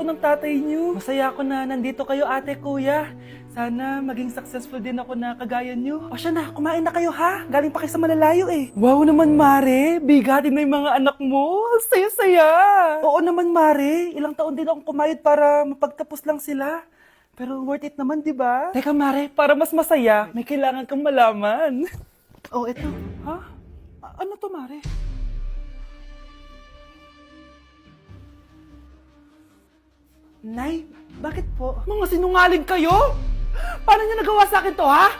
ng tatay niyo. Masaya ako na nandito kayo, ate, kuya. Sana maging successful din ako na kagaya niyo. O siya na, kumain na kayo ha? Galing pa kayo sa malalayo eh. Wow naman, Mare. Bigatin na yung mga anak mo. Saya-saya. Oo naman, Mare. Ilang taon din akong kumayod para mapagtapos lang sila. Pero worth it naman, di ba? Teka, Mare, para mas masaya, may kailangan kang malaman. Oh, eto. Ha? Ano to, Mare? Nay, bakit po? Mga sinungaling kayo? Paano niyo nagawa sa akin to, ha?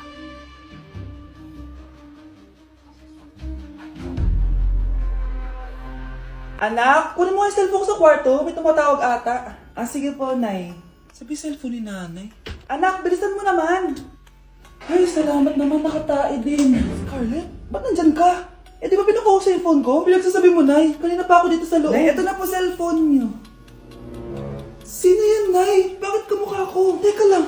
Anak, kunin mo yung cellphone ko sa kwarto. May tumatawag ata. Ah, sige po, Nay. Sabi cellphone ni nanay. Anak, bilisan mo naman. Ay, salamat naman, nakatae din. Scarlett, ba't nandyan ka? Eh, di ba pinukuha ko sa cellphone ko? Pinagsasabi mo, Nay. Kanina pa ako dito sa loob. Nay, eto na po cellphone niyo. Sino yan, Nay? Bakit kamukha ko? Teka lang,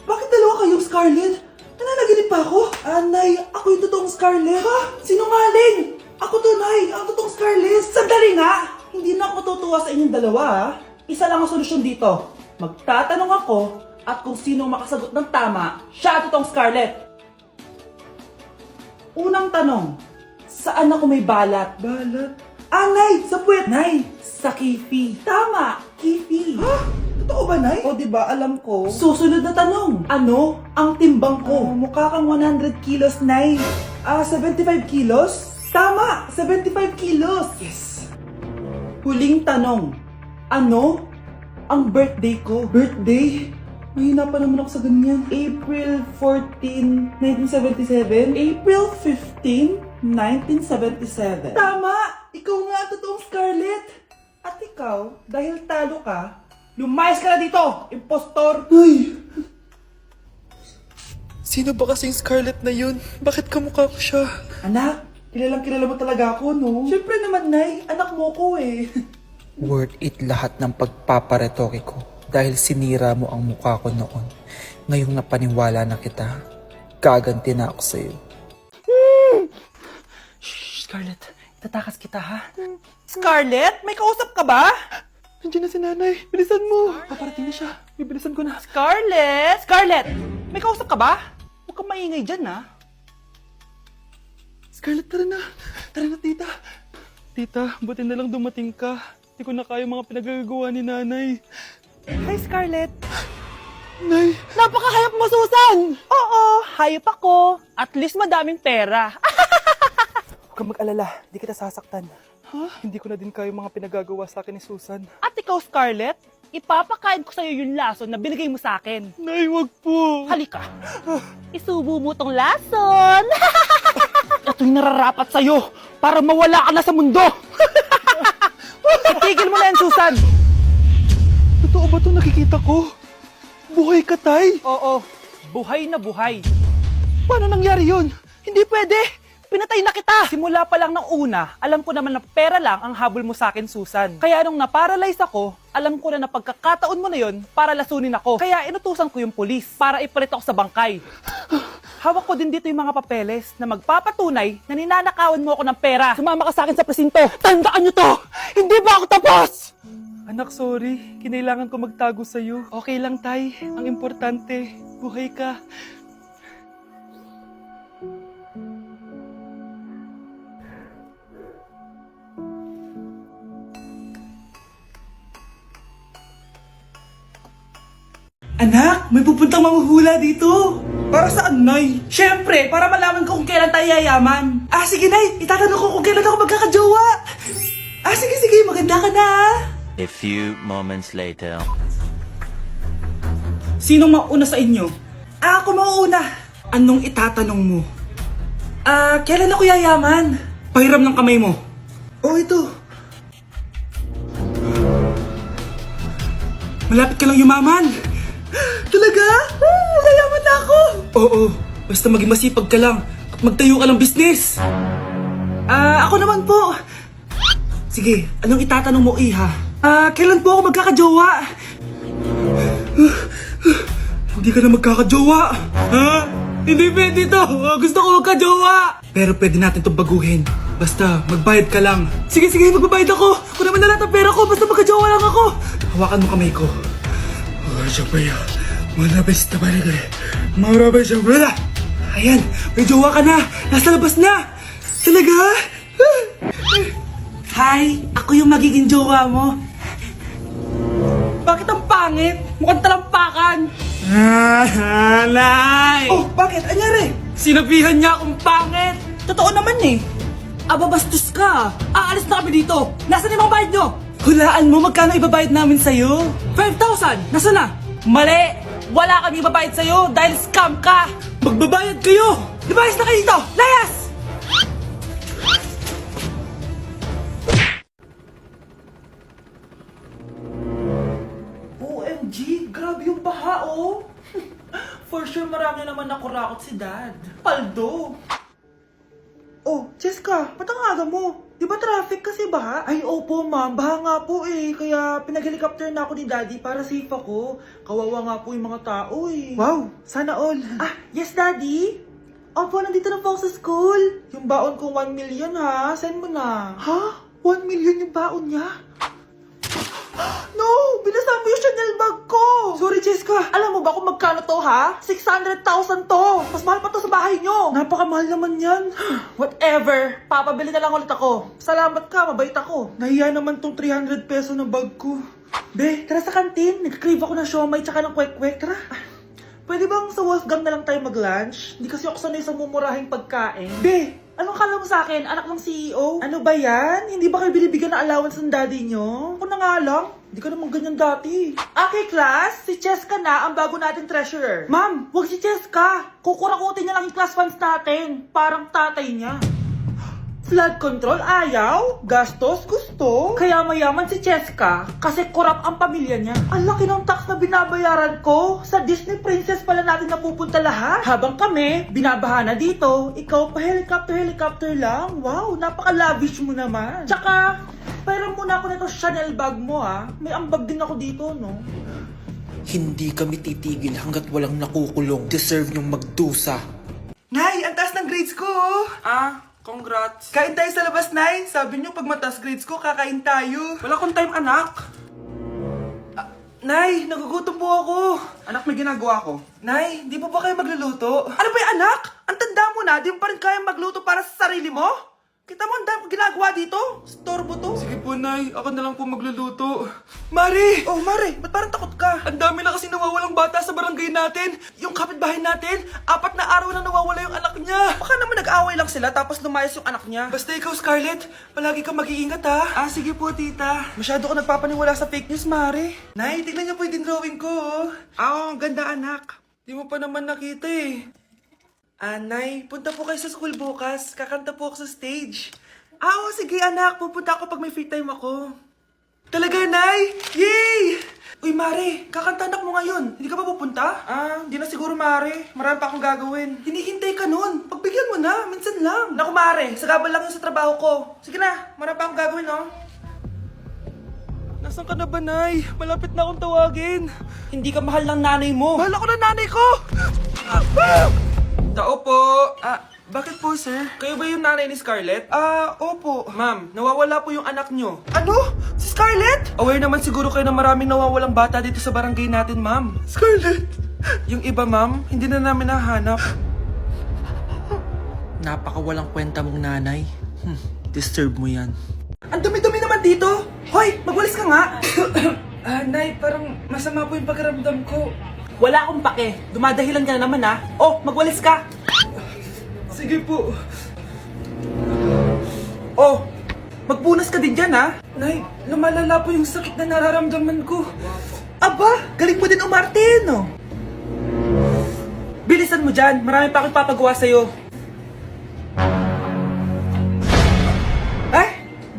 bakit dalawa kayong Scarlett? Nananaginip pa ako? Ah, Nay, ako yung totoong Scarlett. Ha? Sinungaling! Ako to, Nay, ang totoong Scarlett. Sandali nga! Hindi na ako tutuwa sa inyong dalawa, ha? Isa lang ang solusyon dito. Magtatanong ako at kung sino makasagot ng tama, siya ang totoong Scarlett. Unang tanong, saan ako may balat? Balat? Ah, Nay! Sa puwet! Nay! Sa kifi. Tama! Kifi. Ha? Totoo ba, Nay? O, diba? Alam ko. Susunod na tanong. Ano ang timbang ko? Mukha kang 100 kilos, Nay. 75 kilos? Tama! 75 kilos! Yes! Huling tanong. Ano ang birthday ko? Birthday? Mahina pa naman ako sa ganyan. April 14, 1977? April 15, 1977. Tama! Ikaw nga ang totoong Scarlett! At ikaw, dahil talo ka, lumayas ka na dito, impostor! Ay! Sino ba kasing Scarlett na yun? Bakit kamukha ko siya? Anak, kilalang kilala mo talaga ako, no? Siyempre naman, Nay, anak mo ko eh. Worth it lahat ng pagpaparetoke ko dahil sinira mo ang mukha ko noon. Ngayong napaniwala na kita, gaganti na ako sa'yo. Shh, Scarlett, itatakas kita ha? Scarlett, may kausap ka ba? Nandiyan na si nanay. Bilisan mo. Paparating na siya. Bibilisan ko na. Scarlett! Scarlett! May kausap ka ba? Huwag kang maingay dyan, ha? Scarlett, tara na. Tara na, tita. Tita, buti na lang dumating ka. Hindi ko na kaya mga pinagagawa ni nanay. Hi, Scarlett! Nay! Napaka-hayop mo, Susan! Oo, hayop ako. At least madaming pera. Huwag kang mag-alala. Hindi kita sasaktan. Ha? Hindi ko na din kaya mga pinagagawa sa akin ni Susan. At ikaw, Scarlett, ipapakain ko sa'yo yung lason na binigay mo sa akin. Nay, wag po. Halika. Isubo mo tong lason. Ito'y nararapat sa'yo para mawala ka na sa mundo. Itigil mo na yan, Susan. Totoo ba ito nakikita ko? Buhay ka, Tay? Oo, buhay na buhay. Paano nangyari yun? Hindi pwede. Pinatay na kita. Simula pa lang ng una, alam ko naman na pera lang ang habol mo sa akin, Susan. Kaya nung naparalyze ako, alam ko na pagkakataon mo na yon para lasunin ako. Kaya inutusan ko yung pulis para ipalit ako sa bangkay. Hawak ko din dito yung mga papeles na magpapatunay na ninanakawan mo ako ng pera. Sumama ka sa akin sa presinto. Tandaan nyo to! Hindi ba ako tapos? Anak, sorry. Kinailangan ko magtago sa'yo. Okay lang, Tay. Ang importante, buhay ka. Anak, may pupuntang manghuhula dito. Para saan, Nay? Siyempre, para malaman ko kung kailan tayo yayaman. Ah, sige, Nay. Itatanong ko kung kailan ako magkakajowa. Ah, sige, maganda ka na. A few moments later. Sinong mauna sa inyo? Ah, ako mauna. Anong itatanong mo? Ah, kailan ako yayaman? Pahiram ng kamay mo. Oh, ito. Malapit ka lang yumaman. Talaga? Yayaman na ako. Oo, basta maging masipag ka lang at magtayo ka ng business. Ah, ako naman po. Sige, anong itatanong mo, Iha? Ah, kailan po ako magkakajowa? Hindi ka na magkakajowa. Ha? Hindi pwede to. Gusto ko magkajowa. Pero pwede natin itong baguhin. Basta, magbayad ka lang. Sige, magbabayad ako. Kung naman na lahat ang pera ko, basta magkajowa lang ako. Hawakan mo kamay ko. Ayan, may jowa ka na. Nasa labas na. Talaga? Hi, ako yung magiging jowa mo. Bakit ang pangit? Mukhang talampakan. Nay! Oh, bakit? Anyari? Sinabihan niya akong pangit. Totoo naman eh. Aba, bastos ka. Aalis na kami dito. Nasaan yung mga bayad nyo? Hulaan mo magkano ibabayad namin sa'yo? 5,000! Nasaan na? Mali! Wala kami ibabayad sa'yo dahil scam ka! Magbabayad kayo! Lumayas na kayo dito! Layas! OMG! Grabe yung baha, oh! For sure, marami naman nakurakot si Dad. Paldo! Oh, Cheska, ba't ang aga mo? Di ba traffic kasi baha? Ay, opo ma'am, baha nga po eh. Kaya pinag-helicopter na ako ni Daddy para safe ako. Kawawa nga po yung mga tao eh. Wow, sana all. Ah, yes Daddy? Opo, nandito na po ako sa school. Yung baon ko 1 million ha, send mo na. Ha? 1 million yung baon niya? No! Binasa mo yung Chanel bag ko! Sorry, Cheska. Alam mo ba kung magkano to, ha? 600,000 to! Mas mahal pa to sa bahay nyo! Napakamahal naman yan. Whatever. Papabili na lang ulit ako. Salamat ka, mabait ako. Nahiya naman tong 300 peso ng bag ko. Be, tara sa kantin. Nag-crave ako ng siomay tsaka ng kwek-kwek. Tara. Pwede bang sa Wolfgang na lang tayo mag-lunch? Hindi kasi ako sanay sa mumurahing pagkain. Be, anong kala mo sa akin? Anak ng CEO? Ano ba yan? Hindi ba kayo binibigyan ng allowance ng daddy nyo? Ako na nga lang. Hindi ka naman ganyan dati. Okay, class. Si Cheska na ang bago nating treasurer. Ma'am, wag si Cheska. Kukurakutin niya lang yung class funds natin. Parang tatay niya. Flood control, ayaw. Gastos, gusto. Kaya mayaman si Cheska kasi korap ang pamilya niya. Ang laki ng tax na binabayaran ko. Sa Disney Princess pala natin napupunta lahat. Habang kami, binabaha na dito. Ikaw pa helicopter lang. Wow, napaka-lavish mo naman. Tsaka, pairam muna ako nito Chanel bag mo ha. May ambag din ako dito, no? Hindi kami titigil hanggat walang nakukulong. Deserve niyong magdusa. Nay, ang taas ng grades ko. Congrats. Kain tayo sa labas, Nay. Sabi niyo pag mataas grades ko, kakain tayo. Wala akong time, anak. Nay, nagugutom po ako. Anak, may ginagawa ko. Nay, di po ba kayo magluluto? Ano ba yung anak? Ang tanda mo na, di mo pa rin kaya magluto para sa sarili mo? Kita mo ang dami kong ginagawa dito? Storbo to. Sige po, Nay. Ako na lang po magluluto. Mari! Oh, Mare, ba't parang takot ka? Ang dami na kasi nawawalang bata sa barangay natin. Yung kapitbahay natin, 4 na araw na nawawala yung anak niya. Baka naman nag-away lang sila tapos lumayas yung anak niya. Basta ikaw, Scarlett, palagi kang mag-iingat, ha? Sige po, tita. Masyado ko nagpapaniwala sa fake news, Mare. Nay, tignan niyo po yung drawing ko, oh. Ang ganda, anak. Di mo pa naman nakita, eh. Nay, punta po kayo sa school bukas. Kakanta po ako sa stage. Oo, sige anak. Pupunta ako pag may free time ako. Talaga, Nay? Yay! Uy, Mare, kakanta anak mo ngayon. Hindi ka pa pupunta? Hindi na siguro, Mare. Marami pa akong gagawin. Hinihintay ka nun. Pagbigyan mo na, minsan lang. Naku, Mare, sagabal lang yun sa trabaho ko. Sige na, marami pa akong gagawin, no? Nasaan ka na ba, Nay? Malapit na akong tawagin. Hindi ka mahal ng nanay mo. Mahal ako ng nanay ko! Tao po. Bakit po, sir? Kayo ba yung nanay ni Scarlett? Opo. Ma'am, nawawala po yung anak nyo. Ano? Si Scarlett? Aware naman siguro kayo na maraming nawawalang bata dito sa barangay natin, ma'am. Scarlett! Yung iba, ma'am, hindi na namin nahanap. Napakawalang kwenta mong nanay. Disturb mo yan. Ang dumi-dumi naman dito. Hoy, magwalis ka nga. Nay, parang masama po yung pakiramdam ko. Wala akong pake. Dumadahilan ka na naman, ha? Oh, magwalis ka. Sige po. Oh, magpunas ka din dyan, ha? Nay, lumalala po yung sakit na nararamdaman ko. Aba, galing mo din umarte, no? Bilisan mo dyan. Marami pa akong papagawa sa'yo.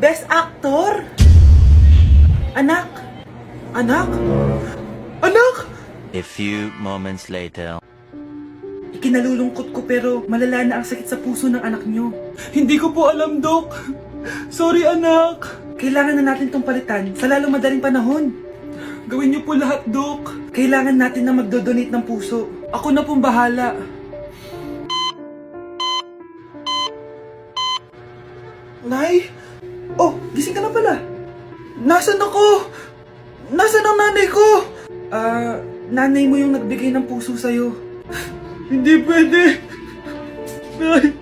Best actor? Anak? Anak? Anak? A few moments later. Ikinalulungkot ko pero malala na ang sakit sa puso ng anak nyo. Hindi ko po alam, Dok. Sorry, anak. Kailangan na natin tong palitan sa lalong madaling panahon. Gawin niyo po lahat, Dok. Kailangan natin na magdodonate ng puso. Ako na pong bahala. Nasaan ako? Nasaan ang nanay ko? Nanay mo yung nagbigay ng puso sa'yo. Hindi pwede. Nay,